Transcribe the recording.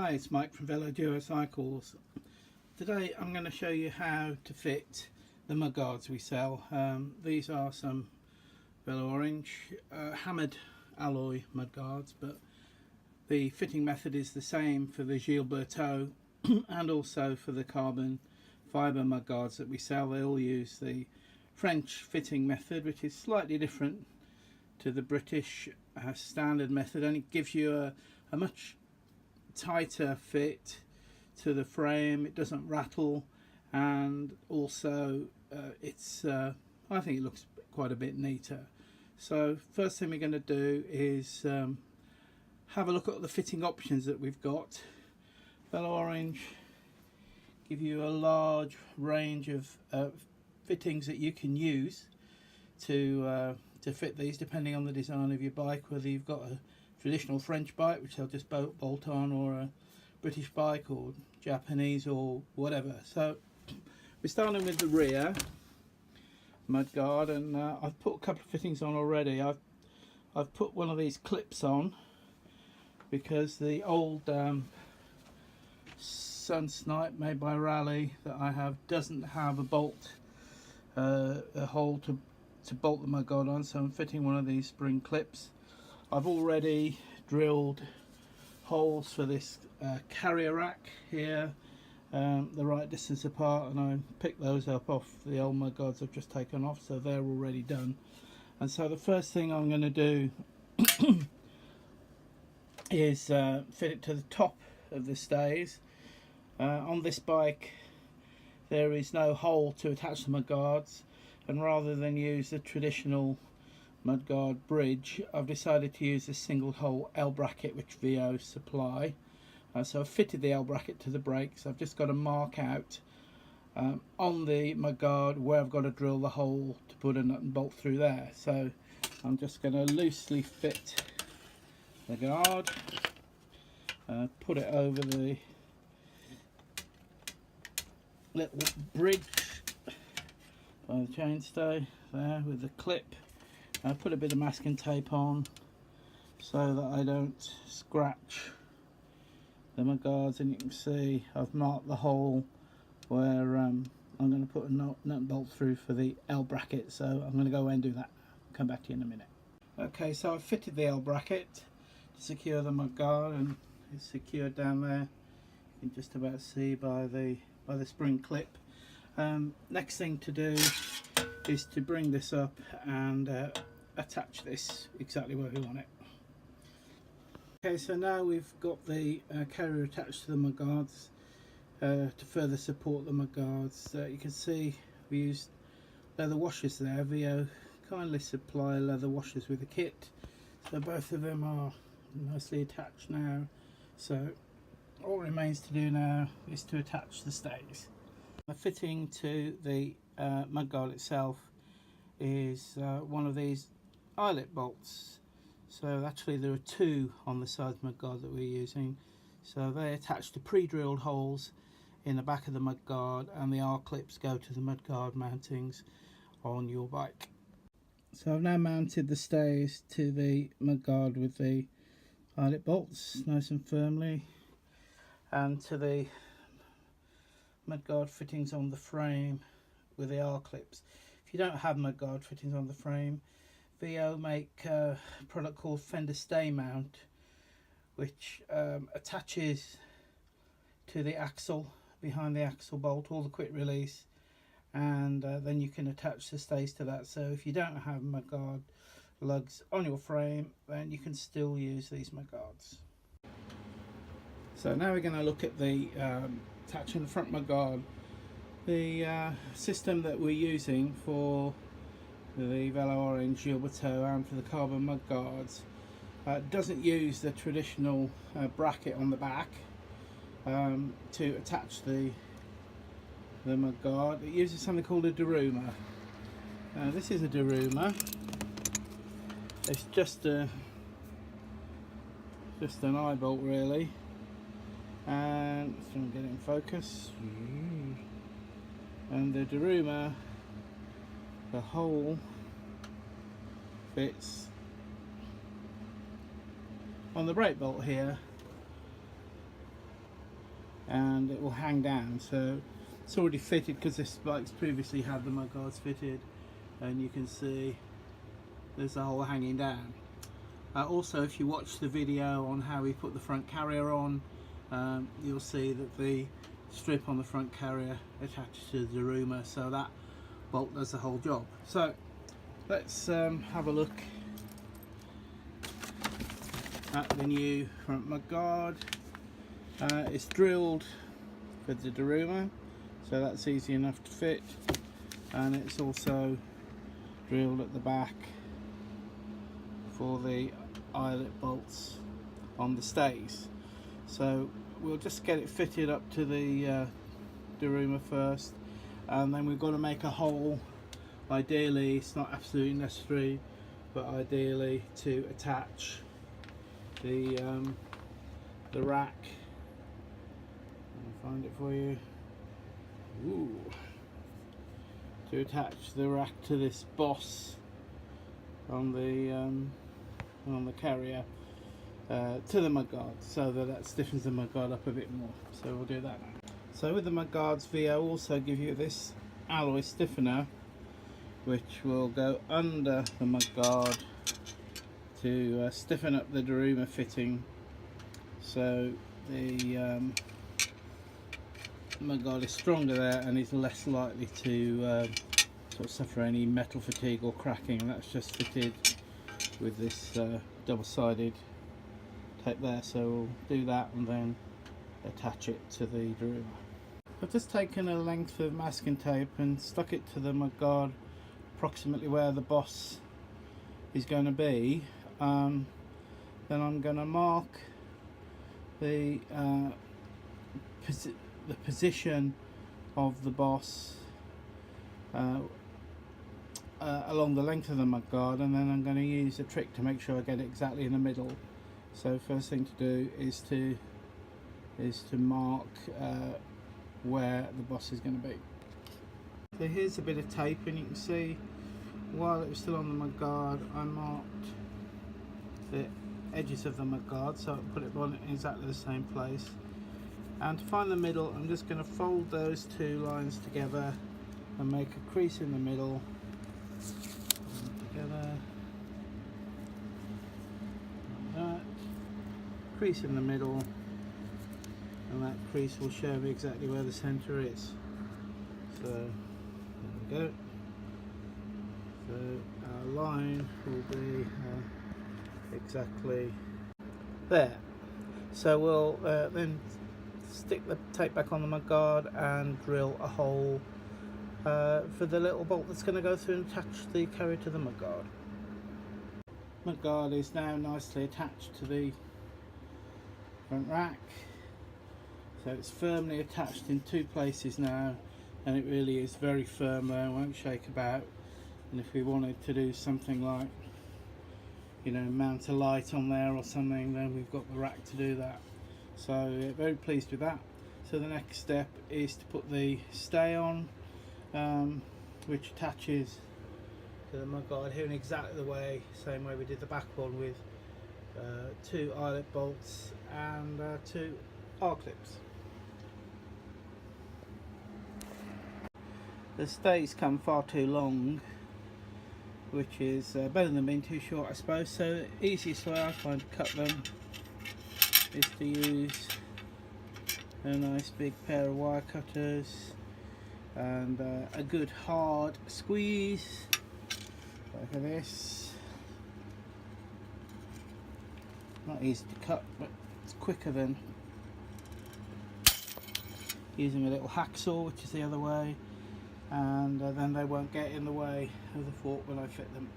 Hi, it's Mike from Velo Cycles. Today I'm going to show you how to fit the mudguards we sell. These are some Velo Orange hammered alloy mudguards, but the fitting method is the same for the Gilberto and also for the carbon fibre mudguards that we sell. They all use the French fitting method, which is slightly different to the British standard method, and it gives you a much tighter fit to the frame. It doesn't rattle, and also I think it looks quite a bit neater. So first thing we're going to do is have a look at the fitting options that we've got. Velo Orange give you a large range of fittings that you can use to fit these, depending on the design of your bike, whether you've got a traditional French bike which they'll just bolt on, or a British bike, or Japanese, or whatever. So we're starting with the rear mudguard, and I've put a couple of fittings on already. I've put one of these clips on because the old Sun Snipe made by Raleigh that I have doesn't have a bolt, a hole to bolt the mudguard on, so I'm fitting one of these spring clips. I've already drilled holes for this carrier rack here, the right distance apart, and I picked those up off the old mudguards I've just taken off, so they're already done. And so the first thing I'm going to do is fit it to the top of the stays. On this bike there is no hole to attach the mudguards, and rather than use the traditional mudguard bridge, I've decided to use a single hole L bracket which VO supply. So I've fitted the L bracket to the brakes. I've just got to mark out on the mudguard where I've got to drill the hole to put a nut and bolt through there. So I'm just going to loosely fit the guard, put it over the little bridge by the chainstay there with the clip. I put a bit of masking tape on so that I don't scratch the mudguards, and you can see I've marked the hole where I'm going to put a nut and bolt through for the L bracket. So I'm going to go away and do that. I'll come back to you in a minute. Okay, so I've fitted the L bracket to secure the mudguard, and it's secured down there. You can just about see by the spring clip. Next thing to do is to bring this up and attach this exactly where we want it. Okay, so now we've got the carrier attached to the mudguards to further support the mudguards. You can see we used leather washers there. VO kindly supply leather washers with the kit, so both of them are nicely attached now. So all remains to do now is to attach the stays. The fitting to the mudguard itself is one of these eyelet bolts. So actually there are two on the side mudguard that we're using. So they attach to pre-drilled holes in the back of the mudguard, and the R-clips go to the mudguard mountings on your bike. So I've now mounted the stays to the mudguard with the eyelet bolts nice and firmly, and to the mudguard fittings on the frame with the R-clips. If you don't have mudguard fittings on the frame, VO make a product called fender stay mount, which attaches to the axle behind the axle bolt, or the quick release, and then you can attach the stays to that. So if you don't have mudguard lugs on your frame, then you can still use these mudguards. So now we're going to look at the attaching the front mudguard. The system that we're using for the Velo Orange Gilberto and for the carbon mudguards doesn't use the traditional bracket on the back to attach the mudguard. It uses something called a Daruma. This is a Daruma. It's just an eye bolt really, and let's try and get it in focus. And the Daruma, the hole fits on the brake bolt here, and it will hang down. So it's already fitted because this bike's previously had the mudguards fitted, and you can see there's a hole hanging down. Also, if you watch the video on how we put the front carrier on, you'll see that the strip on the front carrier attaches to the Daruma, so that bolt does the whole job. So let's have a look at the new front mudguard. It's drilled for the Daruma, so that's easy enough to fit, and it's also drilled at the back for the eyelet bolts on the stays. So we'll just get it fitted up to the Daruma first, and then we've got to make a hole. Ideally, it's not absolutely necessary, but ideally to attach the rack. I'll find it for you. Ooh. To attach the rack to this boss on the carrier to the mudguard, so that stiffens the mudguard up a bit more. So we'll do that now. So with the mudguards, VO also give you this alloy stiffener, which will go under the mudguard to stiffen up the Daruma fitting, so the mudguard is stronger there and is less likely to sort of suffer any metal fatigue or cracking. And that's just fitted with this double-sided tape there, so we'll do that and then attach it to the Daruma. I've just taken a length of masking tape and stuck it to the mudguard approximately where the boss is going to be. Then I'm going to mark the position of the boss along the length of the mudguard, and then I'm going to use a trick to make sure I get it exactly in the middle. So first thing to do is to mark where the boss is going to be. So here's a bit of tape, and you can see while it was still on the mudguard, I marked the edges of the mudguard, so I put it on in exactly the same place. And to find the middle, I'm just going to fold those two lines together and make a crease in the middle. Together, like that. Crease in the middle, and that crease will show me exactly where the centre is. So there we go. So our line will be exactly there. So we'll then stick the tape back on the mudguard and drill a hole for the little bolt that's going to go through and attach the carrier to the mudguard. Mudguard is now nicely attached to the front rack, so it's firmly attached in two places now, and it really is very firm there, won't shake about. And if we wanted to do something like, you know, mount a light on there or something, then we've got the rack to do that. So very pleased with that. So the next step is to put the stay on, which attaches to the mudguard here in exactly the same way we did the back one, with two eyelet bolts and two R-clips. The stays come far too long, which is better than being too short, I suppose. So the easiest way I find to cut them is to use a nice big pair of wire cutters and a good hard squeeze like this. Not easy to cut, but it's quicker than using a little hacksaw, which is the other way, and then they won't get in the way of the fork when I fit them.